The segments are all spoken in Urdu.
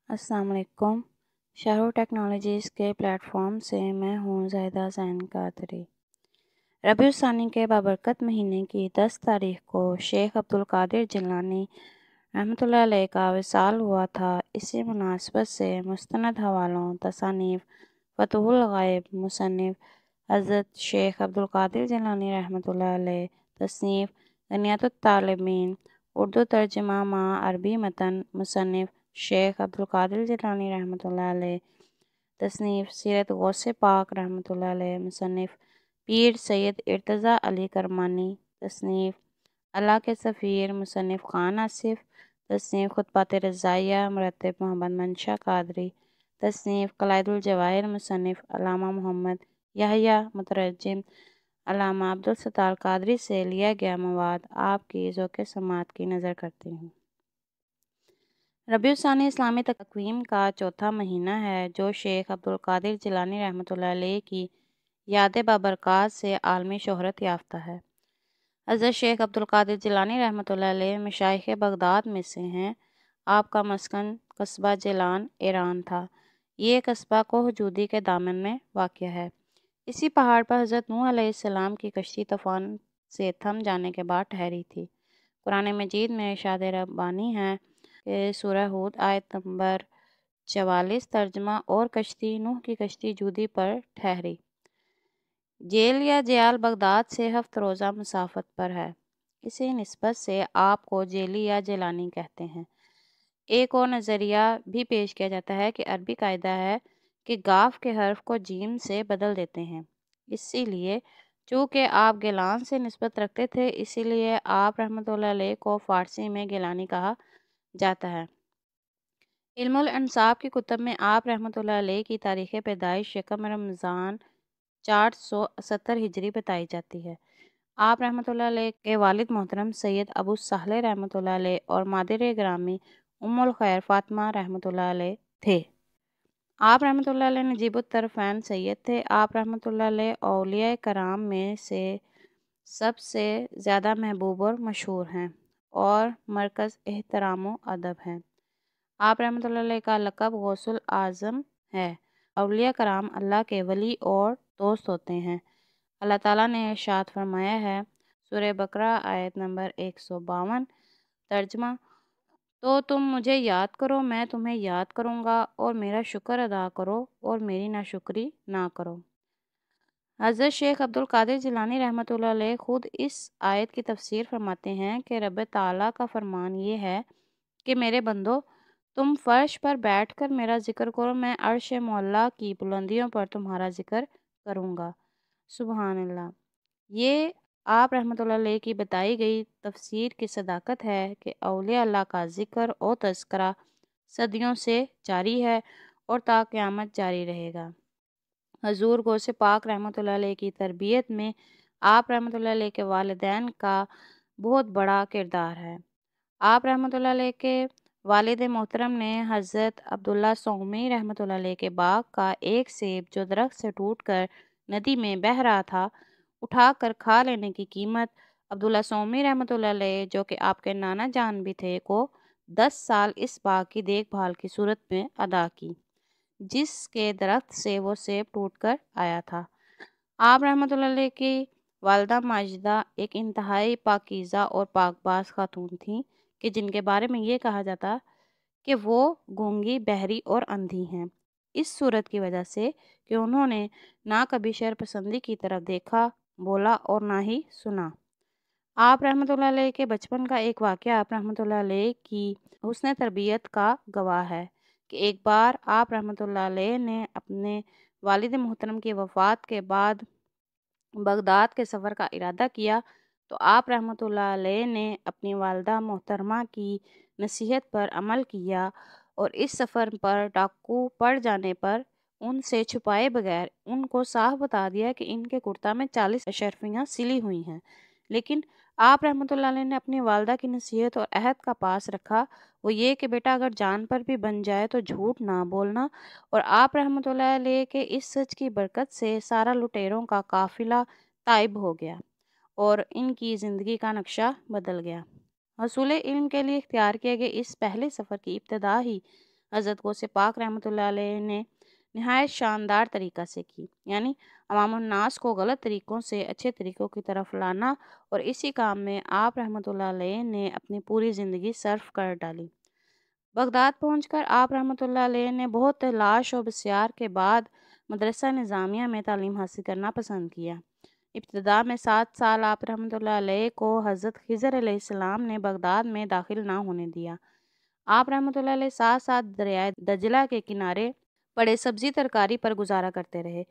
السلام علیکم۔ شہرو ٹیکنالوجیز کے پلیٹ فارم سے میں ہوں زاہدہ زین قادری۔ ربیع الثانی کے بابرکت مہینے کی 10 تاریخ کو شیخ عبدالقادر جیلانی رحمۃ اللہ علیہ کا وصال ہوا تھا۔ اسی مناسبت سے مستند حوالوں تصانیف فتح الغیب مصنف حضرت شیخ عبدالقادر جیلانی رحمۃ اللہ علیہ، تصنیف غنیۃ الطالبین، اردو ترجمہ مع عربی متن، مصنف شیخ عبدالقادر جیلانی رحمۃ اللہ علیہ، تصنیف سیرت غوث پاک رحمۃ اللہ علیہ، مصنف پیر سید ارتضیٰ علی کرمانی، تصنیف اللہ کے سفیر، مصنف خان آصف، تصنیف خطبات رضائیہ، مرتب محمد منشا قادری، تصنیف قلائد الجواہر، مصنف علامہ محمد یحییٰ، مترجم علامہ عبدالستار قادری سے لیا گیا مواد آپ کی ذوق سماعت کی نظر کرتی ہوں۔ ربیع الثانی اسلامی تقویم کا چوتھا مہینہ ہے جو شیخ عبدالقادر جیلانی رحمۃ اللہ علیہ کی یاد بابرکات سے عالمی شہرت یافتہ ہے۔ حضرت شیخ عبدالقادر جیلانی رحمۃ اللہ علیہ مشائخ بغداد میں سے ہیں۔ آپ کا مسکن قصبہ جیلان ایران تھا۔ یہ قصبہ کوہ جودی کے دامن میں واقع ہے۔ اسی پہاڑ پر حضرت نوح علیہ السلام کی کشتی طوفان سے تھم جانے کے بعد ٹھہری تھی۔ قرآن مجید میں ارشاد ربانی ہے کہ سورہ ہود آیت نمبر 44 ترجمہ اور کشتی نوح کی کشتی جودی پر ٹھہری۔ جیل یا جیال بغداد سے 7 روزہ مسافت پر ہے۔ اسی نسبت سے آپ کو جیلی یا جیلانی کہتے ہیں۔ ایک اور نظریہ بھی پیش کیا جاتا ہے کہ عربی قاعدہ ہے کہ گاف کے حرف کو جیم سے بدل دیتے ہیں۔ اسی لیے چونکہ آپ گیلان سے نسبت رکھتے تھے، اسی لیے آپ رحمۃ اللہ علیہ کو فارسی میں گیلانی کہا جاتا ہے۔ علم الانصاب کی کتب میں آپ رحمۃ اللہ علیہ کی تاریخ پیدائش یکم رمضان 470 ہجری بتائی جاتی ہے۔ آپ رحمۃ اللہ علیہ کے والد محترم سید ابو صالح رحمۃ اللہ علیہ اور مادر گرامی ام الخیر فاطمہ رحمۃ اللہ علیہ تھے۔ آپ رحمۃ اللہ علیہ نجیب الطرفین سید تھے۔ آپ رحمۃ اللہ علیہ اولیاء کرام میں سے سب سے زیادہ محبوب اور مشہور ہیں اور مرکز احترام و ادب ہیں۔ آپ رحمۃ اللہ علیہ کا لقب غوث الاعظم ہے۔ اولیاء کرام اللہ کے ولی اور دوست ہوتے ہیں۔ اللہ تعالیٰ نے ارشاد فرمایا ہے، سورہ بقرہ آیت نمبر 152 ترجمہ، تو تم مجھے یاد کرو، میں تمہیں یاد کروں گا، اور میرا شکر ادا کرو اور میری ناشکری نہ کرو۔ حضرت شیخ عبدالقادر جیلانی رحمۃ اللہ علیہ خود اس آیت کی تفسیر فرماتے ہیں کہ رب تعالیٰ کا فرمان یہ ہے کہ میرے بندو، تم فرش پر بیٹھ کر میرا ذکر کرو، میں عرش معلیٰ کی بلندیوں پر تمہارا ذکر کروں گا۔ سبحان اللہ۔ یہ آپ رحمۃ اللہ علیہ کی بتائی گئی تفسیر کی صداقت ہے کہ اولیاء اللہ کا ذکر و تذکرہ صدیوں سے جاری ہے اور تا قیامت جاری رہے گا۔ حضور غوث پاک رحمۃ اللہ علیہ کی تربیت میں آپ رحمۃ اللہ علیہ کے والدین کا بہت بڑا کردار ہے۔ آپ رحمۃ اللہ علیہ کے والد محترم نے حضرت عبداللہ سومی رحمۃ اللہ علیہ کے باغ کا ایک سیب جو درخت سے ٹوٹ کر ندی میں بہہ رہا تھا اٹھا کر کھا لینے کی قیمت عبداللہ سومی رحمۃ اللہ علیہ، جو کہ آپ کے نانا جان بھی تھے، کو 10 سال اس باغ کی دیکھ بھال کی صورت میں ادا کی جس کے درخت سے وہ سیب ٹوٹ کر آیا تھا۔ آپ رحمۃ اللہ علیہ کی والدہ ماجدہ ایک انتہائی پاکیزہ اور پاک باز خاتون تھیں کہ جن کے بارے میں یہ کہا جاتا کہ وہ گونگی، بہری اور اندھی ہیں، اس صورت کی وجہ سے کہ انہوں نے نہ کبھی شہر پسندی کی طرف دیکھا، بولا اور نہ ہی سنا۔ آپ رحمۃ اللہ علیہ کے بچپن کا ایک واقعہ آپ رحمۃ اللہ علیہ کی حسن تربیت کا گواہ ہے کہ ایک بار آپ رحمۃ اللہ علیہ نے اپنے والد محترم کی وفات کے بعد بغداد کے سفر کا ارادہ کیا تو آپ رحمۃ اللہ علیہ نے اپنی والدہ محترمہ کی نصیحت پر عمل کیا اور اس سفر پر ڈاکو پڑ جانے پر ان سے چھپائے بغیر ان کو صاف بتا دیا کہ ان کے کرتا میں 40 اشرفیاں سلی ہوئی ہیں، لیکن آپ رحمۃ اللہ علیہ نے اپنی والدہ کی نصیحت اور عہد کا پاس رکھا، وہ یہ کہ بیٹا اگر جان پر بھی بن جائے تو جھوٹ نہ بولنا، اور آپ رحمۃ اللہ علیہ کے اس سچ کی برکت سے سارا لٹیروں کا قافلہ طائب ہو گیا اور ان کی زندگی کا نقشہ بدل گیا۔ حصول علم کے لیے اختیار کیے گئے اس پہلے سفر کی ابتدا ہی حضرت غوث پاک رحمۃ اللہ علیہ نے نہایت شاندار طریقہ سے کی، یعنی عوام الناس کو غلط طریقوں سے اچھے طریقوں کی طرف لانا، اور اسی کام میں آپ رحمۃ اللہ علیہ نے اپنی پوری زندگی صرف کر ڈالی۔ بغداد پہنچ کر آپ رحمۃ اللہ علیہ نے بہت تلاش و بسیار کے بعد مدرسہ نظامیہ میں تعلیم حاصل کرنا پسند کیا۔ ابتدا میں 7 سال آپ رحمۃ اللہ علیہ کو حضرت خضر علیہ السلام نے بغداد میں داخل نہ ہونے دیا۔ آپ رحمۃ اللہ علیہ ساتھ ساتھ دریائے دجلہ کے کنارے پڑے سبزی ترکاری پر گزارا کرتے رہے۔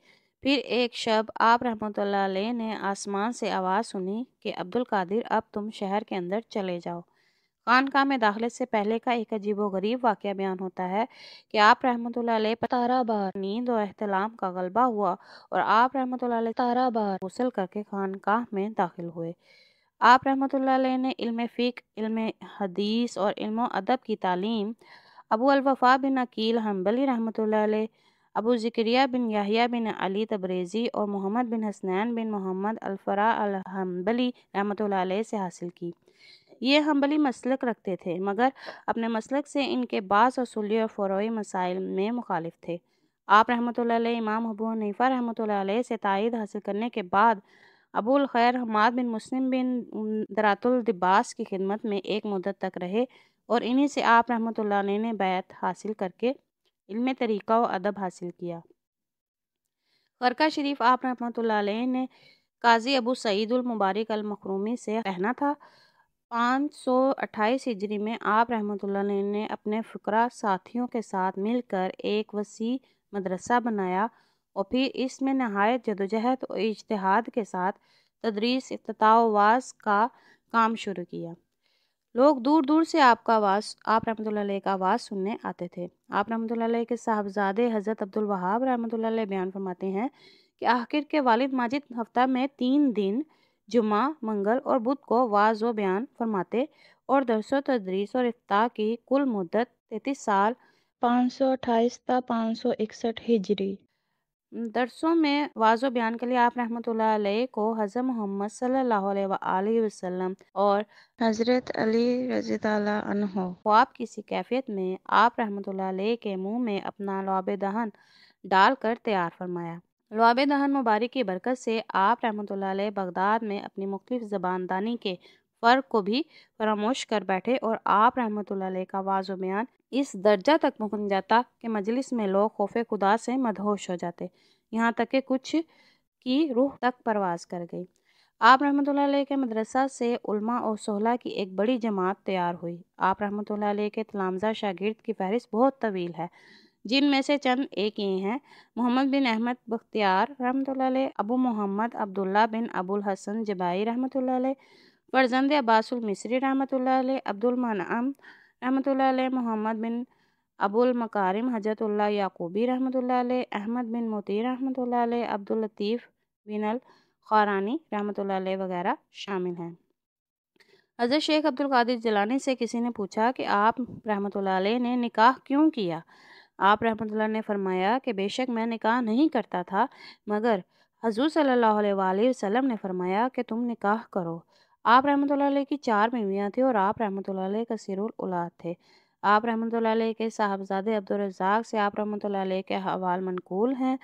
پھر ایک شب آپ رحمۃ اللہ علیہ نے آسمان سے آواز سنی کہ عبد القادر اب تم شہر کے اندر چلے جاؤ۔ خانقاہ میں داخلے سے پہلے کا ایک عجیب و غریب واقعہ بیان ہوتا ہے کہ آپ رحمۃ اللہ علیہ پر تارہ بار نیند و احتلام کا غلبہ ہوا اور آپ رحمۃ اللہ علیہ تارہ بار غسل کر کے خانقاہ میں داخل ہوئے۔ آپ رحمۃ اللہ علیہ نے علم فقہ، علم حدیث اور علم و ادب کی تعلیم ابو الوفا بن عقیل حنبلی رحمۃ اللہ علیہ، ابو زکریا بن یحییٰ بن علی تبریزی اور محمد بن حسنین بن محمد الفراء الحنبلی رحمۃ اللہ علیہ سے حاصل کی۔ یہ حنبلی مسلک رکھتے تھے، مگر اپنے مسلک سے ان کے بعض اصولی اور فروعی مسائل میں مخالف تھے۔ آپ رحمۃ اللہ علیہ امام ابو حنیفہ رحمۃ اللہ علیہ سے تائید حاصل کرنے کے بعد ابو الخیر حماد بن مسلم بن درات الدباس کی خدمت میں ایک مدت تک رہے اور انہی سے آپ رحمۃ اللہ علیہ نے بیعت حاصل کر کے علم طریقہ و ادب حاصل کیا۔ خرقہ شریف آپ رحمۃ اللہ علیہ نے قاضی ابو سعید المبارک المخرومی سے پہنا تھا۔ 528 ہجری میں آپ رحمۃ اللہ علیہ نے اپنے فقراء ساتھیوں کے ساتھ مل کر ایک وسیع مدرسہ بنایا اور پھر اس میں نہایت جدوجہد و اجتہاد کے ساتھ تدریس، افتتاح و وعظ کا کام شروع کیا۔ لوگ دور دور سے آپ رحمۃ اللہ علیہ کا وعظ سننے آتے تھے۔ آپ رحمۃ اللہ علیہ کے صاحبزادے حضرت عبد الوہاب رحمۃ اللہ علیہ بیان فرماتے ہیں کہ آخر کے والد ماجد ہفتہ میں 3 دن جمعہ، منگل اور بدھ کو وعظ و بیان فرماتے اور درس و تدریس اور افتاء کی کل مدت 33 سال 528 تا 561 ہجری۔ درسوں میں وعظ و بیان کے لیے آپ رحمۃ اللہ علیہ کو حضرت محمد صلی اللہ علیہ وآلہ وسلم اور حضرت علی رضی اللہ عنہ خواب کسی کیفیت میں آپ رحمۃ اللہ علیہ کے منہ میں اپنا لعاب دہن ڈال کر تیار فرمایا۔ لعاب دہن مبارک کی برکت سے آپ رحمۃ اللہ علیہ بغداد میں اپنی مختلف زبان دانی کے فرق کو بھی فراموش کر بیٹھے اور آپ رحمۃ اللہ علیہ کا وعظ و بیان اس درجہ تک پہنچ جاتا کہ مجلس میں لوگ خوف خدا سے مدہوش ہو جاتے، یہاں تک کہ کچھ کی روح تک پرواز کر گئی۔ آپ رحمۃ اللہ علیہ کے مدرسہ سے علماء اور صلحاء کی ایک بڑی جماعت تیار ہوئی۔ آپ رحمۃ اللہ علیہ کے تلامذہ شاگرد کی فہرست بہت طویل ہے، جن میں سے چند ایک یہ ہیں: محمد بن احمد بختیار رحمۃ اللہ علیہ، ابو محمد عبداللہ بن ابو الحسن جبائی رحمۃ اللہ علیہ، فرزند عباس المصری رحمۃ اللہ علیہ، عبد المنعم رحمۃ اللہ علیہ، محمد بن ابو المکارم حجت اللہ یعقوبی رحمۃ اللہ علیہ، احمد بن موتی رحمۃ اللہ علیہ، عبد اللطیف بن الخارانی رحمۃ اللہ علیہ وغیرہ شامل ہیں۔ حضرت شیخ عبد القادر جیلانی سے کسی نے پوچھا کہ آپ رحمۃ اللہ علیہ نے نکاح کیوں کیا؟ آپ رحمۃ اللہ نے فرمایا کہ بے شک میں نکاح نہیں کرتا تھا، مگر حضور صلی اللہ علیہ وآلہ وسلم نے فرمایا کہ تم نکاح کرو۔ آپ رحمۃ اللہ علیہ کی 4 بیویاں تھیں اور آپ رحمۃ اللہ علیہ کثیر الاولاد تھے۔ آپ رحمۃ اللہ علیہ کے صاحبزادے عبد الرزاق سے آپ رحمۃ اللہ علیہ کے احوال منقول ہیں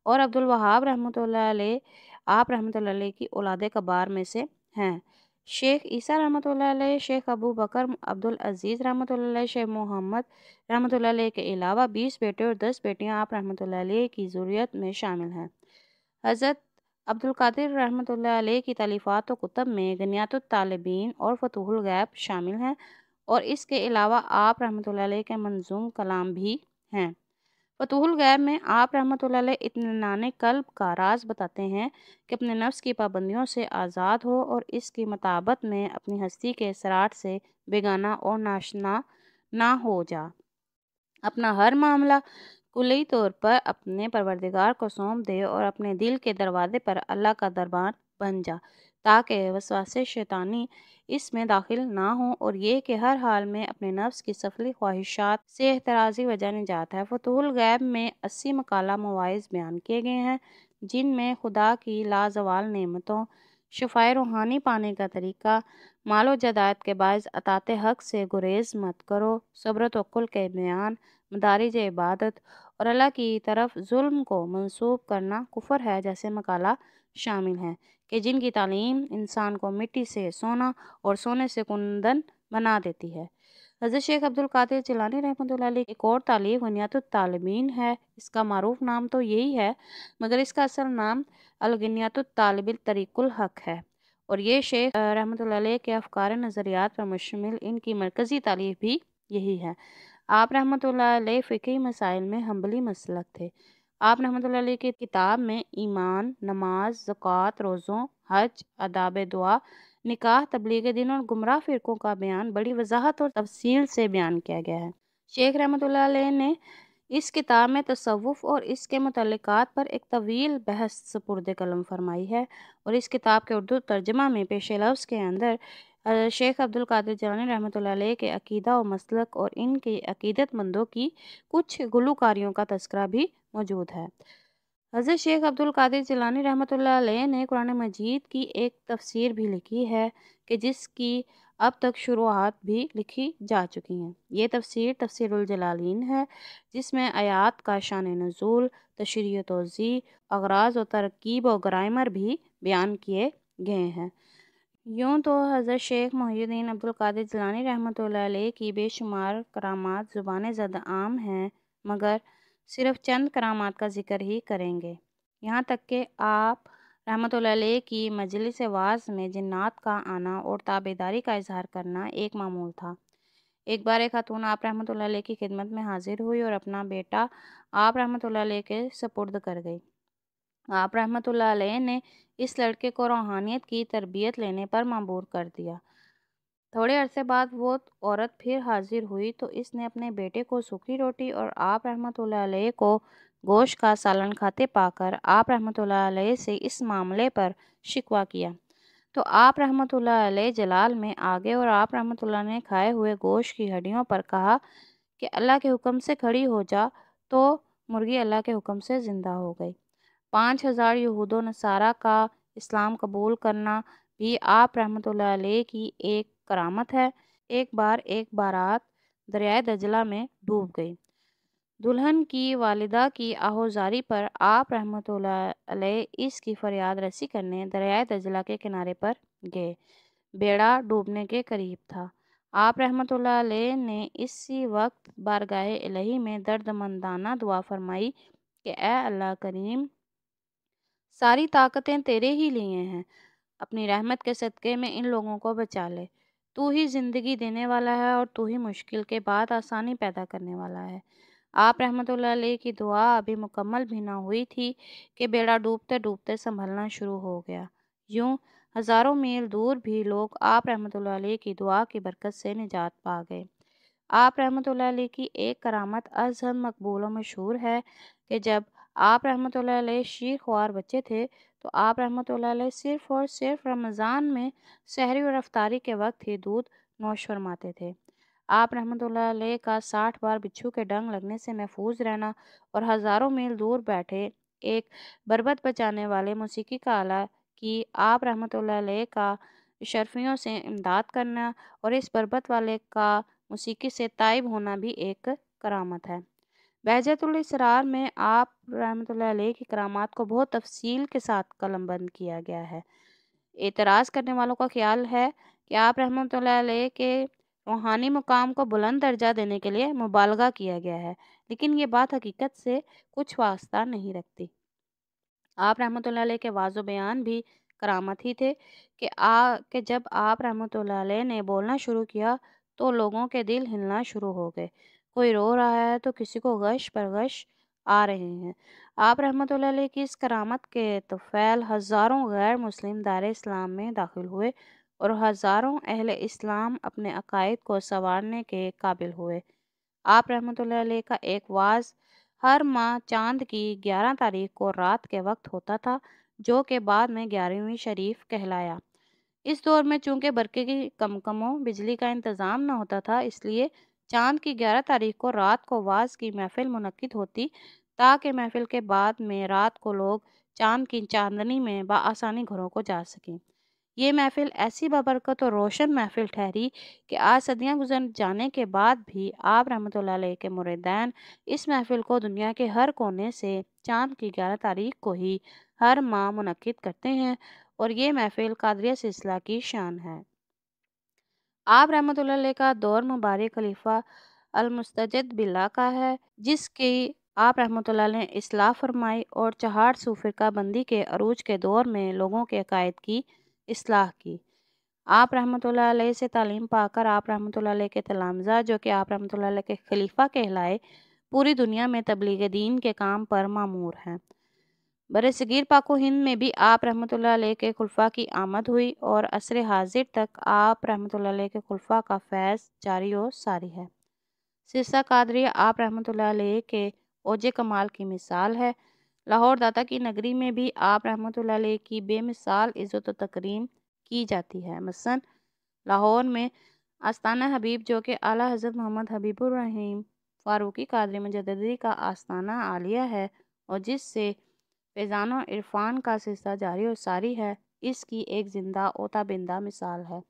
اور عبد الوہاب رحمۃ اللہ علیہ آپ رحمۃ اللہ علیہ کی اولاد کبار میں سے ہیں۔ شیخ عیسیٰ رحمۃ اللہ علیہ، شیخ ابو بکر عبد العزیز رحمۃ اللہ علیہ، شیخ محمد رحمۃ اللہ علیہ کے علاوہ 20 بیٹے اور 10 بیٹیاں آپ رحمۃ اللہ علیہ کی ذریت میں شامل ہیں۔ حضرت عبد القادر رحمۃ اللہ علیہ کی تالیفات و کتب میں غنیات الطالبین اور فتوح الغیب شامل ہیں اور اس کے علاوہ آپ رحمۃ اللہ علیہ کے منظوم کلام بھی ہیں۔ فتوح الغیب میں آپ رحمۃ اللہ علیہ اطمینان قلب کا راز بتاتے ہیں کہ اپنے نفس کی پابندیوں سے آزاد ہو اور اس کی مطابقت میں اپنی ہستی کے اثرات سے بیگانہ اور ناشنا نہ ہو جا، اپنا ہر معاملہ کلی طور پر اپنے پروردگار کو سونپ دے اور اپنے دل کے دروازے پر اللہ کا دربان بن جا، تاکہ وسواسے شیطانی اس میں داخل نہ ہوں، اور یہ کہ ہر حال میں اپنے نفس کی سفلی خواہشات سے احترازی وجہ نجات ہے۔ فتوح الغیب میں 80 مقالہ مواعظ بیان کیے گئے ہیں، جن میں خدا کی لازوال نعمتوں، شفائے روحانی پانے کا طریقہ، مال و جائیداد کے باعث اطاعت حق سے گریز مت کرو، صبر و توکل کے بیان، مدارج عبادت اور اللہ کی طرف ظلم کو منسوب کرنا کفر ہے جیسے مقالہ شامل ہیں کہ جن کی تعلیم انسان کو مٹی سے سونا اور سونے سے کندن بنا دیتی ہے۔ حضرت شیخ عبدالقادر جیلانی رحمۃ اللہ علیہ کی ایک اور تعلیم غنیۃ الطالبین ہے۔ اس کا معروف نام تو یہی ہے مگر اس کا اصل نام الغنیۃ الطالب طریق الحق ہے، اور یہ شیخ رحمۃ اللہ علیہ کے افکار نظریات پر مشتمل ان کی مرکزی تعلیم بھی یہی ہے۔ آپ رحمۃ اللہ علیہ فقہی مسائل میں حنبلی مسلک تھے۔ آپ رحمۃ اللہ علیہ کی کتاب میں ایمان، نماز، زکوٰۃ، روزوں، حج، آداب دعا، نکاح، تبلیغ دین اور گمراہ فرقوں کا بیان بڑی وضاحت اور تفصیل سے بیان کیا گیا ہے۔ شیخ رحمۃ اللہ علیہ نے اس کتاب میں تصوف اور اس کے متعلقات پر ایک طویل بحث سپرد قلم فرمائی ہے، اور اس کتاب کے اردو ترجمہ میں پیش لفظ کے اندر شیخ عبدالقادر جیلانی رحمۃ اللہ علیہ کے عقیدہ و مسلک اور ان کے عقیدت مندوں کی کچھ گلوکاریوں کا تذکرہ بھی موجود ہے۔ حضرت شیخ عبدالقادر جیلانی رحمۃ اللہ علیہ نے قرآن مجید کی ایک تفسیر بھی لکھی ہے کہ جس کی اب تک شروحات بھی لکھی جا چکی ہیں۔ یہ تفسیر تفسیر الجلالین ہے، جس میں آیات کا شان نزول، تشریح و توضیح، اغراض و ترکیب و گرامر بھی بیان کیے گئے ہیں۔ یوں تو حضرت شیخ محی الدین عبدالقادر جیلانی رحمۃ اللہ علیہ کی بے شمار کرامات زبان زد عام ہیں، مگر صرف چند کرامات کا ذکر ہی کریں گے۔ یہاں تک کہ آپ رحمۃ اللہ علیہ کی مجلس وعظ میں جنات کا آنا اور تابعداری کا اظہار کرنا ایک معمول تھا۔ ایک بار ایک خاتون آپ رحمۃ اللہ علیہ کی خدمت میں حاضر ہوئی اور اپنا بیٹا آپ رحمۃ اللہ علیہ کے سپرد کر گئی۔ آپ رحمۃ اللہ علیہ نے اس لڑکے کو روحانیت کی تربیت لینے پر مجبور کر دیا۔ تھوڑے عرصے بعد وہ عورت پھر حاضر ہوئی تو اس نے اپنے بیٹے کو سوکھی روٹی اور آپ رحمۃ اللہ علیہ کو گوشت کا سالن کھاتے پا کر آپ رحمۃ اللہ علیہ سے اس معاملے پر شکوہ کیا، تو آپ رحمۃ اللہ علیہ جلال میں آگے اور آپ رحمۃ اللہ نے کھائے ہوئے گوشت کی ہڈیوں پر کہا کہ اللہ کے حکم سے کھڑی ہو جا، تو مرغی اللہ کے حکم سے زندہ ہو گئی۔ 5000 یہود و نصارہ کا اسلام قبول کرنا بھی آپ رحمۃ اللہ علیہ کی ایک کرامت ہے۔ ایک بار ایک بارات دریائے دجلہ میں ڈوب گئی۔ دلہن کی والدہ کی آہوزاری پر آپ رحمۃ اللہ علیہ اس کی فریاد رسی کرنے دریائے دجلہ کے کنارے پر گئے۔ بیڑا ڈوبنے کے قریب تھا۔ آپ رحمۃ اللہ علیہ نے اسی وقت بارگاہ الہی میں درد مندانہ دعا فرمائی کہ اے اللہ کریم، ساری طاقتیں تیرے ہی لیے ہیں، اپنی رحمت کے صدقے میں ان لوگوں کو بچا لے۔ تو ہی زندگی دینے والا ہے اور تو ہی مشکل کے بعد آسانی پیدا کرنے والا ہے۔ آپ رحمۃ اللہ علیہ کی دعا ابھی مکمل بھی نہ ہوئی تھی کہ بیڑا ڈوبتے ڈوبتے سنبھلنا شروع ہو گیا۔ یوں ہزاروں میل دور بھی لوگ آپ رحمۃ اللہ علیہ کی دعا کی برکت سے نجات پا گئے۔ آپ رحمۃ اللہ علیہ کی ایک کرامت از حد مقبول و مشہور ہے کہ جب آپ رحمۃ اللہ علیہ شیر خوار بچے تھے تو آپ رحمۃ اللہ علیہ صرف اور صرف رمضان میں سحری اور افطاری کے وقت ہی دودھ نوش فرماتے تھے۔ آپ رحمۃ اللہ علیہ کا 60 بار بچھو کے ڈنگ لگنے سے محفوظ رہنا اور ہزاروں میل دور بیٹھے ایک بربط بجانے والے موسیقی کا آلہ کی آپ رحمۃ اللہ علیہ کا شرفیوں سے امداد کرنا اور اس بربط والے کا موسیقی سے تائب ہونا بھی ایک کرامت ہے۔ بہجت الاسرار میں آپ رحمۃ اللہ علیہ کی کرامات کو بہت تفصیل کے ساتھ قلم بند کیا گیا ہے۔ اعتراض کرنے والوں کا خیال ہے کہ آپ رحمۃ اللہ علیہ کے روحانی مقام کو بلند درجہ دینے کے لیے مبالغہ کیا گیا ہے، لیکن یہ بات حقیقت سے کچھ واسطہ نہیں رکھتی۔ آپ رحمۃ اللہ علیہ کے واضح بیان بھی کرامت ہی تھے کہ جب آپ رحمۃ اللہ علیہ نے بولنا شروع کیا تو لوگوں کے دل ہلنا شروع ہو گئے، کوئی رو رہا ہے تو کسی کو غش پر غش آ رہے ہیں۔ آپ رحمۃ اللہ علیہ کی اس کرامت کے طفیل ہزاروں غیر مسلم دائرہ اسلام میں داخل ہوئے اور ہزاروں اہل اسلام اپنے عقائد کو سنوارنے کے قابل ہوئے۔ آپ رحمۃ اللہ علیہ کا ایک وعظ ہر ماہ چاند کی 11 تاریخ کو رات کے وقت ہوتا تھا، جو کہ بعد میں 11ویں شریف کہلایا۔ اس دور میں چونکہ برقی کی کمکموں بجلی کا انتظام نہ ہوتا تھا، اس لیے چاند کی 11 تاریخ کو رات کو وعظ کی محفل منعقد ہوتی تاکہ محفل کے بعد میں رات کو لوگ چاند کی چاندنی میں بآسانی گھروں کو جا سکیں۔ یہ محفل ایسی بابرکت اور روشن محفل ٹھہری کہ آج صدیاں گزر جانے کے بعد بھی آپ رحمۃ اللہ علیہ کے مریدین اس محفل کو دنیا کے ہر کونے سے چاند کی 11 تاریخ کو ہی ہر ماہ منعقد کرتے ہیں، اور یہ محفل قادریہ سلسلہ کی شان ہے۔ آپ رحمۃ اللہ علیہ کا دور مبارک خلیفہ المستجد باللہ کا ہے، جس کی آپ رحمۃ اللہ علیہ نے اصلاح فرمائی اور چہار سو فرقہ بندی کے عروج کے دور میں لوگوں کے عقائد کی اصلاح کی۔ آپ رحمۃ اللہ علیہ سے تعلیم پا کر آپ رحمۃ اللہ علیہ کے تلامذہ، جو کہ آپ رحمۃ اللہ علیہ کے خلیفہ کہلائے، پوری دنیا میں تبلیغ دین کے کام پر مامور ہیں۔ برصغیر پاک و ہند میں بھی آپ رحمۃ اللہ علیہ کے خلفاء کی آمد ہوئی اور عصر حاضر تک آپ رحمۃ اللہ علیہ کے خلفاء کا فیض جاری و ساری ہے۔ سلسلہ قادریہ آپ رحمۃ اللہ علیہ کے اوج کمال کی مثال ہے۔ لاہور داتا کی نگری میں بھی آپ رحمۃ اللہ علیہ کی بے مثال عزت و تکریم کی جاتی ہے۔ مثلاً لاہور میں آستانہ حبیب، جو کہ اعلیٰ حضرت محمد حبیب الرحیم فاروقی قادری مجددی کا آستانہ عالیہ ہے اور جس سے فیضان و عرفان کا سلسلہ جاری و ساری ہے، اس کی ایک زندہ و تابندہ مثال ہے۔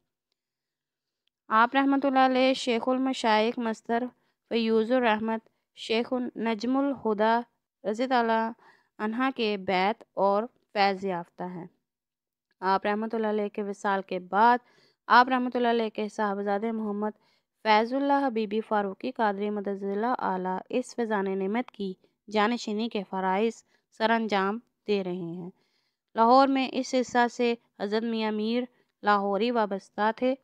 آپ رحمۃ اللہ علیہ شیخ المشائخ مصدر فیوض الرحمت شیخ نجم الہدیٰ رضی اللہ عنہ کے بیعت اور فیض یافتہ ہیں۔ آپ رحمۃ اللہ علیہ کے وصال کے بعد آپ رحمۃ اللہ علیہ کے صاحبزادے محمد فیض اللہ حبیبی فاروقی قادری مدظلہ اعلیٰ اس فیضان نعمت کی جانشینی کے فرائض سر انجام دے رہے ہیں۔ لاہور میں اس سلسلہ سے حضرت میاں میر لاہوری وابستہ تھے۔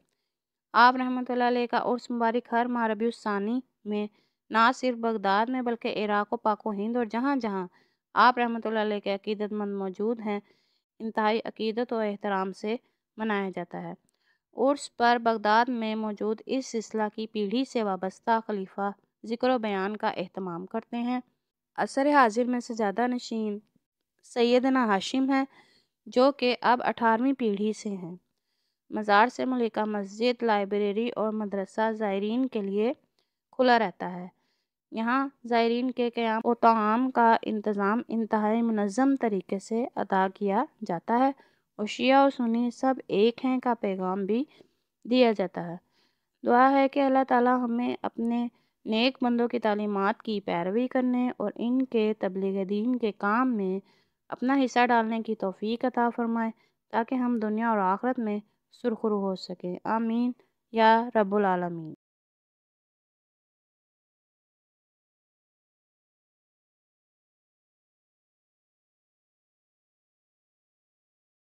آپ رحمۃ اللہ علیہ کا عرس مبارک ہر ماہ ربیع الثانی میں نہ صرف بغداد میں بلکہ عراق و پاک و ہند اور جہاں جہاں آپ رحمۃ اللہ علیہ کے عقیدت مند موجود ہیں، انتہائی عقیدت و احترام سے منایا جاتا ہے۔ عرس پر بغداد میں موجود اس سلسلہ کی پیڑھی سے وابستہ خلیفہ ذکر و بیان کا اہتمام کرتے ہیں۔ عصر حاضر میں سجادہ نشین سیدنا ہاشم ہیں، جو کہ اب 18ویں پیڑھی سے ہیں۔ مزار سے ملکہ مسجد، لائبریری اور مدرسہ زائرین کے لیے کھلا رہتا ہے۔ یہاں زائرین کے قیام و طعام کا انتظام انتہائی منظم طریقے سے ادا کیا جاتا ہے اور شیعہ و سنی سب ایک ہیں کا پیغام بھی دیا جاتا ہے۔ دعا ہے کہ اللہ تعالی ہمیں اپنے نیک بندوں کی تعلیمات کی پیروی کرنے اور ان کے تبلیغ دین کے کام میں اپنا حصہ ڈالنے کی توفیق عطا فرمائے، تاکہ ہم دنیا اور آخرت میں سرخرو ہو سکیں۔ آمین یا رب العالمین۔